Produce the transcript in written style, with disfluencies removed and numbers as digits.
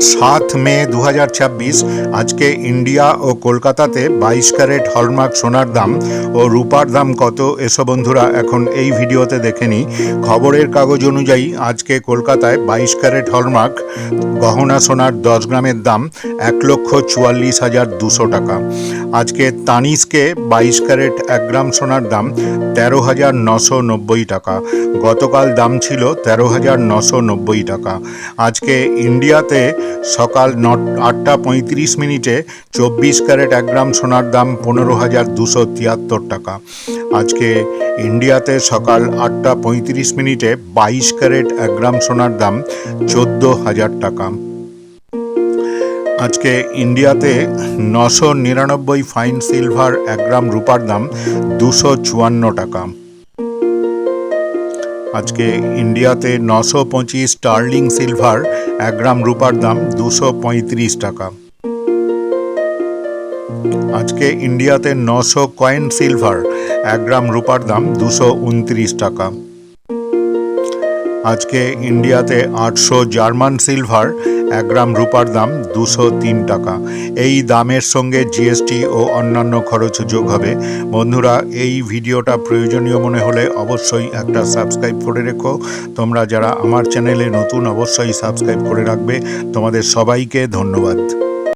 7 মে 2026 আজকে ইন্ডিয়া ও কলকাতাতে 22 carat hallmark সোনার দাম ও রূপার দাম কত এসো বন্ধুরা এখন এই ভিডিওতে দেখে নিই। খবরের কাগজ অনুযায়ী আজকে কলকাতায় 22 ক্যারেট হলমার্ক গহনা সোনার 10 গ্রামের দাম 1,44,200 টাকা। আজকে তানিস্কে 22 ক্যারেট 1 গ্রাম সোনার দাম 13,990 টাকা। গতকাল দাম ছিল 13,990 টাকা। আজকে ইন্ডিয়াতে সকাল 8টা 35 মিনিটে 24 ক্যারেট 1 গ্রাম সোনার দাম 15,273 টাকা। আজকে ইন্ডিয়াতে সকাল 8টা 35 মিনিটে 22 ক্যারেট 1 গ্রাম সোনার দাম 14,000 টাকা। আজকে ইন্ডিয়াতে 999 ফাইন সিলভার 1 গ্রাম রূপার দাম 254 টাকা। আজকে ইন্ডিয়াতে 925 স্টার্লিং সিলভার 1 গ্রাম রূপার দাম 235 টাকা। আজকে ইন্ডিয়াতে 900 কয়েন সিলভার 1 গ্রাম রূপার দাম 229 টাকা। আজকে ইন্ডিয়াতে 800 জার্মান সিলভার 1 গ্রাম রূপার দাম 203 টাকা। এই দামের সঙ্গে জিএসটি ও অন্যান্য খরচ যোগ হবে। বন্ধুরা, এই ভিডিওটা প্রয়োজনীয় মনে হলে অবশ্যই একটা সাবস্ক্রাইব করে রেখো। তোমরা যারা আমার চ্যানেলে নতুন অবশ্যই সাবস্ক্রাইব করে রাখবে। তোমাদের সবাইকে ধন্যবাদ।